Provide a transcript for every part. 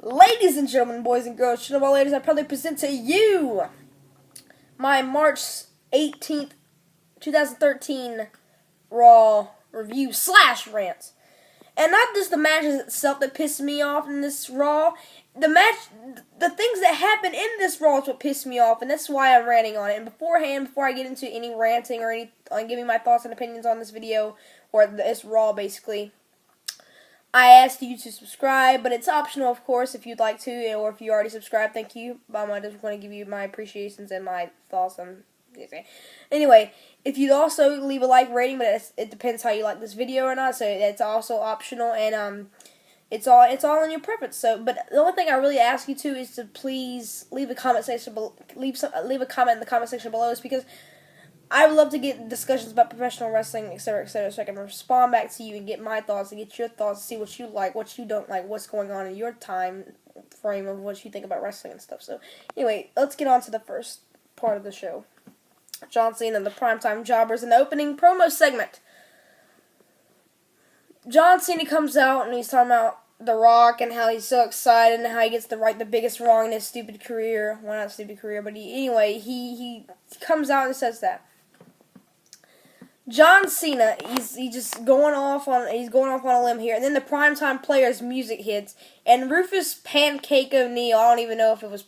Ladies and gentlemen, boys and girls, children of all ages, I proudly present to you my March 18th, 2013 Raw review / rant. And not just the matches itself that pissed me off in this Raw. The things that happened in this Raw is what pissed me off, and that's why I'm ranting on it. And before I get into any ranting or giving my thoughts and opinions on this video, or this Raw basically, I asked you to subscribe, but it's optional, of course, if you'd like to, or if you already subscribed, thank you. I just want to give you my appreciations and my thoughts on it. Anyway, if you'd also leave a like rating, but it depends how you like this video or not, so it's also optional, and it's all in your preference. So, but the only thing I really ask you to is to please leave a comment section, leave a comment in the comment section below, is because I would love to get discussions about professional wrestling, etc., so I can respond back to you and get my thoughts and get your thoughts, see what you like, what you don't like, what's going on in your time frame of what you think about wrestling and stuff. So, anyway, let's get on to the first part of the show. John Cena and the Primetime Jobbers in the opening promo segment. John Cena comes out and he's talking about The Rock and how he's so excited and how he gets to right the biggest wrong in his stupid career. Well, not stupid career, but he comes out and says that. John Cena, he's just going off on a limb here, and then the Primetime Players music hits, and Rufus Pancake O'Neal, I don't even know if it was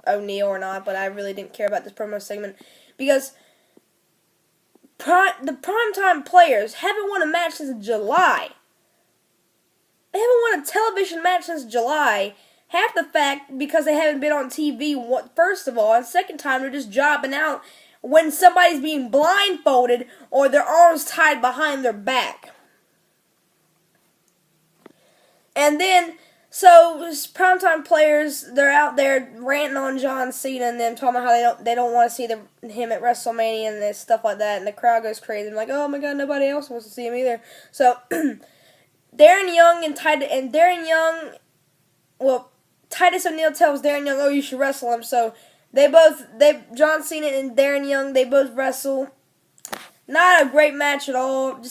O'Neal or not, but I really didn't care about this promo segment, because the Primetime Players haven't won a match since July. They haven't won a television match since July. Half the fact because they haven't been on TV, first of all, and second time they're just jobbing out when somebody's being blindfolded or their arms tied behind their back. And then, so Primetime Players, they're out there ranting on John Cena and them, talking about how they don't want to see him at WrestleMania and stuff like that, and the crowd goes crazy. I'm like, oh my god, nobody else wants to see him either. So Titus O'Neal tells Darren Young, oh, you should wrestle him. So John Cena and Darren Young, they both wrestle. Not a great match at all.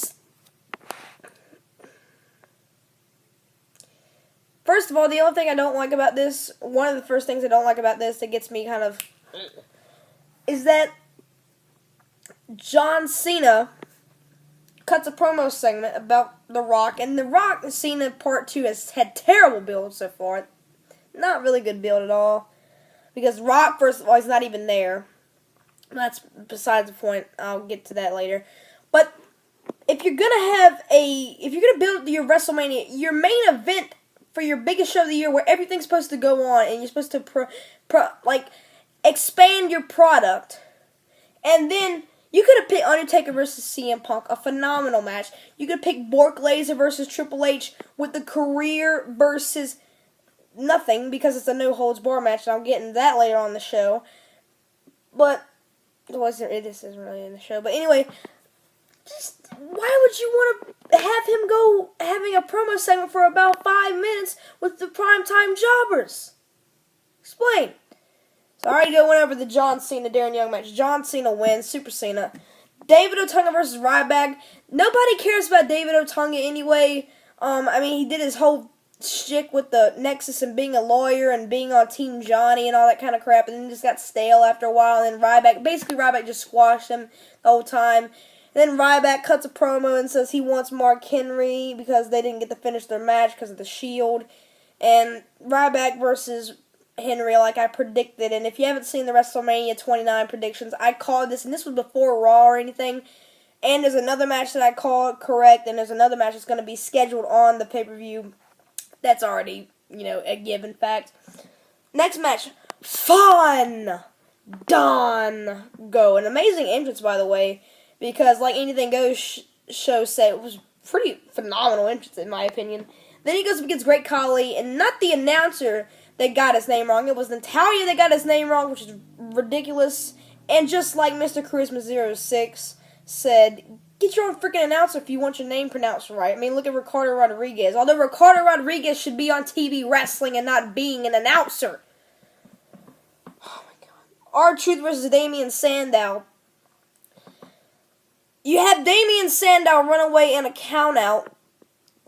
First of all, the only thing I don't like about this, one of the first things I don't like about this that gets me kind of, is that John Cena cuts a promo segment about The Rock, and The Rock Cena Part 2 has had terrible build so far. Not really good build at all. Because Rock, first of all, is not even there. That's besides the point. I'll get to that later. But if you're gonna build your WrestleMania, your main event for your biggest show of the year, where everything's supposed to go on, and you're supposed to expand your product, and then you could have picked Undertaker versus CM Punk, a phenomenal match. You could have picked Bork Lesnar versus Triple H with the career versus nothing, because it's a no-holds-barred match, and I'll get into that later on in the show. But this isn't really in the show. But anyway, just why would you want to have him having a promo segment for about 5 minutes with the Primetime Jobbers? Explain. So I already went over the John Cena Darren Young match. John Cena wins, Super Cena. David Otunga versus Ryback. Nobody cares about David Otunga anyway. He did his whole shtick with the Nexus and being a lawyer and being on Team Johnny and all that kind of crap, and then just got stale after a while, and then Ryback just squashed him the whole time. And then Ryback cuts a promo and says he wants Mark Henry because they didn't get to finish their match because of the Shield. And Ryback versus Henry, like I predicted, and if you haven't seen the WrestleMania 29 predictions, I called this, and this was before Raw or anything. And there's another match that I called correct, and there's another match that's going to be scheduled on the pay-per-view. That's already, a given fact. Next match, Fun Don Go. An amazing entrance, by the way, because like Anything Goes show said, it was pretty phenomenal entrance, in my opinion. Then he goes up against Great Khali, and not the announcer that got his name wrong. It was Natalia that got his name wrong, which is ridiculous. And just like Mr. Charisma 06 said, get your own freaking announcer if you want your name pronounced right. Look at Ricardo Rodriguez. Although Ricardo Rodriguez should be on TV wrestling and not being an announcer. Oh my god. R-Truth versus Damian Sandow. You have Damian Sandow run away in a count out.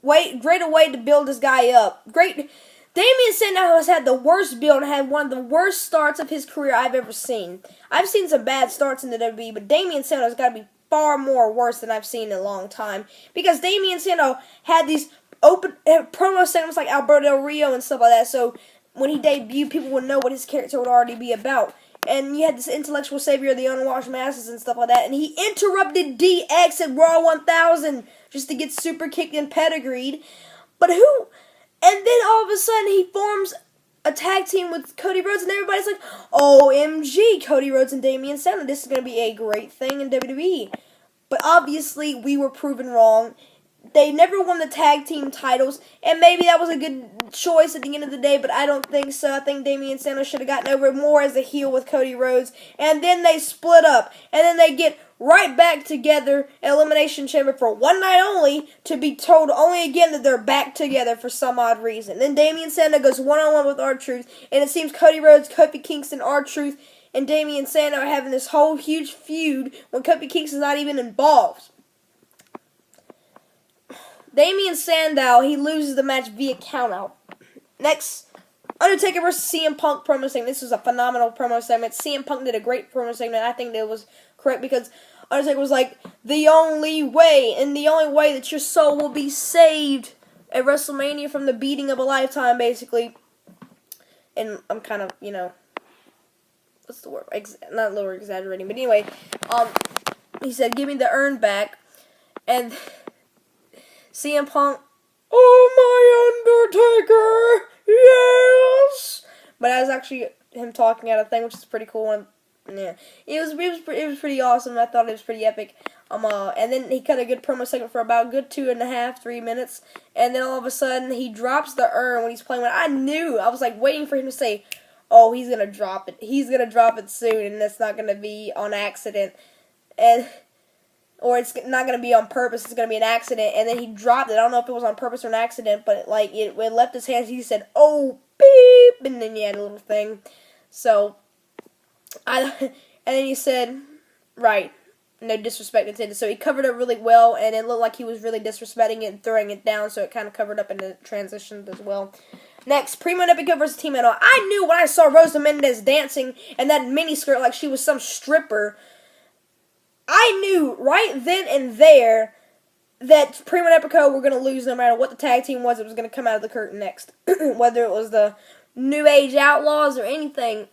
Great way to build this guy up. Great. Damian Sandow has had the worst build and had one of the worst starts of his career I've ever seen. I've seen some bad starts in the WWE, but Damian Sandow's got to be far more worse than I've seen in a long time. Because Damian Sandow had these open promo segments like Alberto Del Rio and stuff like that, so when he debuted, people would know what his character would already be about. And you had this intellectual savior of the unwashed masses and stuff like that, and he interrupted DX at Raw 1000 just to get super kicked and pedigreed. But who... And then all of a sudden he forms a tag team with Cody Rhodes, and everybody's like, OMG, Cody Rhodes and Damian Sandow, this is going to be a great thing in WWE. But obviously we were proven wrong. They never won the tag team titles, and maybe that was a good choice at the end of the day, but I don't think so. I think Damian Sandow should have gotten over more as a heel with Cody Rhodes, and then they split up, and then they get right back together at Elimination Chamber for one night only, to be told only again that they're back together for some odd reason. Then Damian Sandow goes one-on-one with R-Truth, and it seems Cody Rhodes, Kofi Kingston, R-Truth, and Damian Sandow are having this whole huge feud when Kofi Kingston's not even involved. Damian Sandow, he loses the match via countout. Next, Undertaker versus CM Punk promo segment. This was a phenomenal promo segment. CM Punk did a great promo segment. I think that was correct because Undertaker was like, the only way that your soul will be saved at WrestleMania from the beating of a lifetime, basically. And I'm kind of, what's the word? Not a little exaggerating, but anyway, he said, give me the urn back. And CM Punk, oh my Undertaker, yes! But that was actually him talking at a thing, which is pretty cool. And yeah, it was pretty awesome. I thought it was pretty epic. And then he cut a good promo segment for about a good 2.5, 3 minutes. And then all of a sudden he drops the urn when he's playing. When I was like waiting for him to say, "Oh, he's gonna drop it. He's gonna drop it soon, and it's not gonna be on accident." Or it's not going to be on purpose, it's going to be an accident, and then he dropped it. I don't know if it was on purpose or an accident, but it left his hands, he said, oh, beep, and then he had a little thing. So, and then he said, right, no disrespect intended. So he covered it really well, and it looked like he was really disrespecting it and throwing it down, so it kind of covered up in the transitions as well. Next, Primo and Epico versus Team Metal. I knew when I saw Rosa Mendez dancing in that miniskirt like she was some stripper, I knew right then and there that Primo and Epico were going to lose no matter what the tag team was. It was going to come out of the curtain next. Whether it was the New Age Outlaws or anything.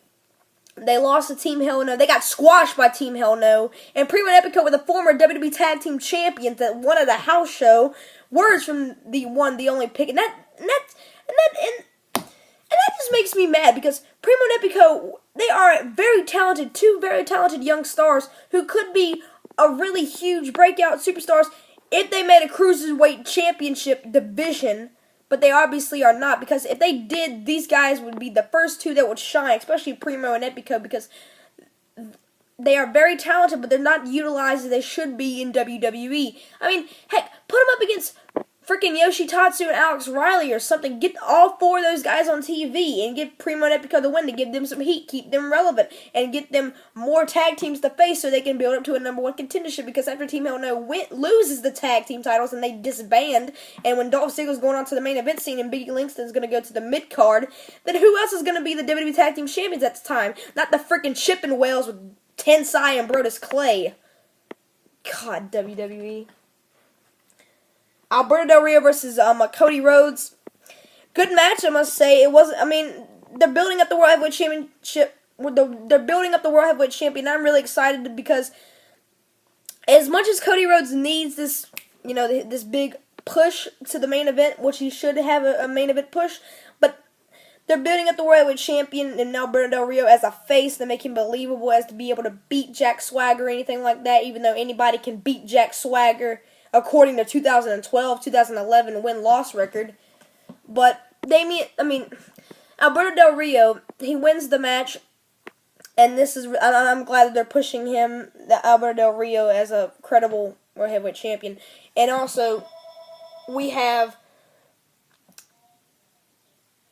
They lost to Team Hell No. They got squashed by Team Hell No. And Primo and Epico were the former WWE Tag Team Champions that won at a house show. Words from the one, the only pick. And that just makes me mad because Primo and Epico, they are two very talented young stars who could be a really huge breakout superstars if they made a cruiserweight championship division, but they obviously are not, because if they did, these guys would be the first two that would shine, especially Primo and Epico, because they are very talented, but they're not utilized as they should be in WWE. I mean, heck, put them up against freaking Yoshitatsu and Alex Riley or something. Get all four of those guys on TV and get Primo and Epico the win to give them some heat, keep them relevant, and get them more tag teams to face so they can build up to a number one contendership, because after Team Hell No loses the tag team titles and they disband, and when Dolph Ziggler's going on to the main event scene and Biggie Langston's going to go to the mid-card, then who else is going to be the WWE Tag Team Champions at the time? Not the freaking Chipping Whales with Tensai and Brodus Clay. God, WWE. Alberto Del Rio versus Cody Rhodes. Good match, I must say. It wasn't. I mean, they're building up the World Heavyweight Championship. They're building up the World Heavyweight Champion. I'm really excited because as much as Cody Rhodes needs this, this big push to the main event, which he should have a main event push, but they're building up the World Heavyweight Champion and Alberto Del Rio as a face to make him believable, as to be able to beat Jack Swagger or anything like that, even though anybody can beat Jack Swagger according to 2012, 2011 win-loss record. But Alberto Del Rio, he wins the match, and I'm glad that they're pushing him, Alberto Del Rio, as a credible World Heavyweight Champion. And also, we have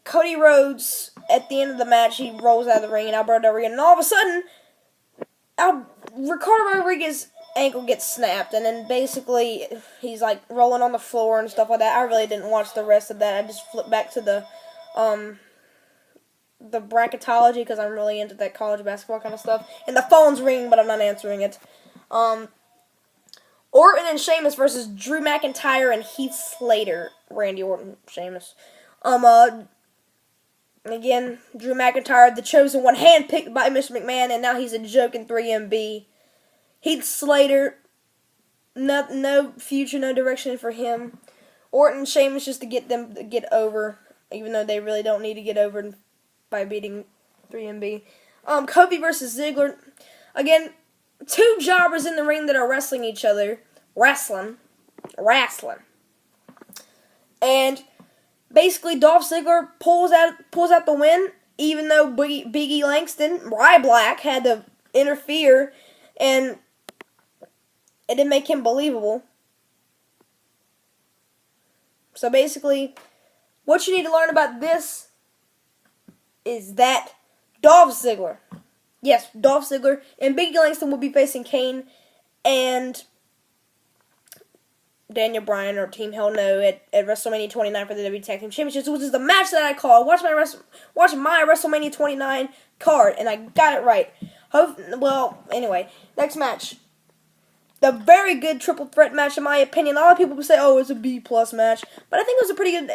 Cody Rhodes, at the end of the match, he rolls out of the ring, and Alberto Del Rio, and all of a sudden, Ricardo Rodriguez ankle gets snapped, and then basically he's like rolling on the floor and stuff like that. I really didn't watch the rest of that. I just flipped back to the the bracketology because I'm really into that college basketball kind of stuff. And the phone's ringing, but I'm not answering it. Orton and Sheamus versus Drew McIntyre and Heath Slater. Randy Orton, Sheamus. Again, Drew McIntyre, the chosen one, handpicked by Mr. McMahon, and now he's a joke in 3MB. Heath Slater, no future, no direction for him. Orton and Sheamus just to get them to get over, even though they really don't need to get over by beating 3MB. Kofi versus Ziggler. Again, two jobbers in the ring that are wrestling each other. Wrestling. And basically, Dolph Ziggler pulls out the win, even though Big E Langston, Ryback, had to interfere, and it didn't make him believable. So basically, what you need to learn about this is that Dolph Ziggler and Big E Langston will be facing Kane and Daniel Bryan or Team Hell No at WrestleMania 29 for the WWE Tag Team Championships, which is the match that I called. Watch my WrestleMania 29 card, and I got it right. Anyway, next match. The very good triple threat match, in my opinion. A lot of people would say, "Oh, it's a B+ match," but I think it was a pretty good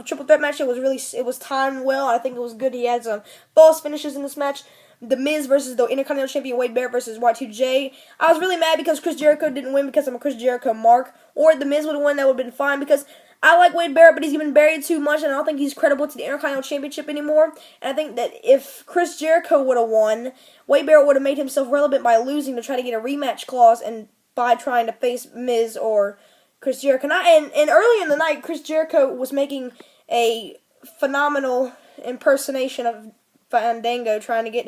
triple threat match. It was timed well. I think it was good. He had some false finishes in this match. The Miz versus the Intercontinental Champion Wade Barrett versus Y2J. I was really mad because Chris Jericho didn't win because I'm a Chris Jericho mark. Or the Miz would have won, that would have been fine because I like Wade Barrett, but he's been buried too much, and I don't think he's credible to the Intercontinental Championship anymore. And I think that if Chris Jericho would have won, Wade Barrett would have made himself relevant by losing to try to get a rematch clause and by trying to face Miz or Chris Jericho. And early in the night, Chris Jericho was making a phenomenal impersonation of Fandango, trying to get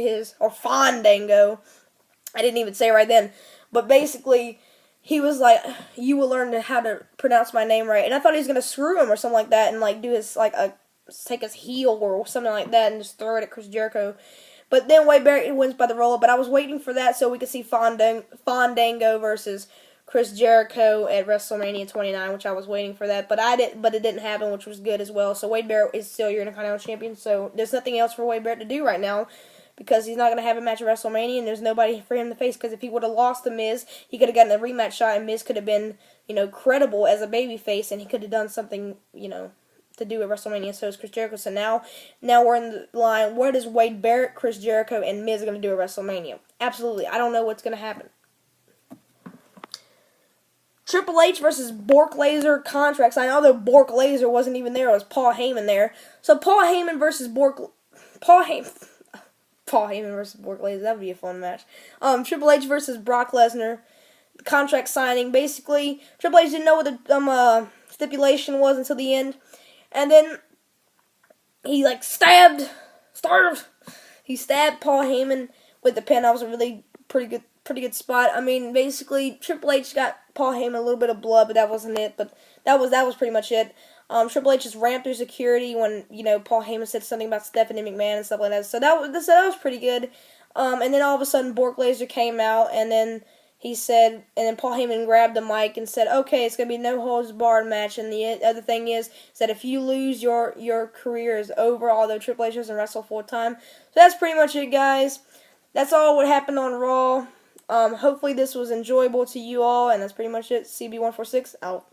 Fandango. I didn't even say it right then. But basically, he was like, "You will learn how to pronounce my name right." And I thought he was going to screw him or something like that and do his, take his heel or something like that and just throw it at Chris Jericho. But then Wade Barrett wins by the roll-up. But I was waiting for that so we could see Fandango versus Chris Jericho at WrestleMania 29, which I was waiting for that. But it didn't happen, which was good as well. So Wade Barrett is still your Intercontinental Champion. So there's nothing else for Wade Barrett to do right now because he's not going to have a match at WrestleMania, and there's nobody for him to face. Because if he would have lost to Miz, he could have gotten a rematch shot, and Miz could have been, credible as a babyface, and he could have done something, to do at WrestleMania. So is Chris Jericho. So now we're in the line. What is Wade Barrett, Chris Jericho, and Miz going to do at WrestleMania? Absolutely. I don't know what's going to happen. Triple H versus Bork Laser contracts. I know that Bork Laser wasn't even there. It was Paul Heyman there. So Paul Heyman versus Bork Laser. That would be a fun match. Triple H versus Brock Lesnar. Contract signing. Basically, Triple H didn't know what the stipulation was until the end. And then he stabbed Paul Heyman with the pin. That was a really pretty good spot. I mean, basically Triple H got Paul Heyman a little bit of blood, but that wasn't it. But that was pretty much it. Triple H just ran through security when Paul Heyman said something about Stephanie McMahon and stuff like that. So that was pretty good. And then all of a sudden Bork Laser came out, and then he said, and then Paul Heyman grabbed the mic and said, "Okay, it's gonna be no holds barred match." And the other thing is that if you lose, your career is over. Although Triple H doesn't wrestle full time, so that's pretty much it, guys. That's all what happened on Raw. Hopefully this was enjoyable to you all, and that's pretty much it. CB146 out.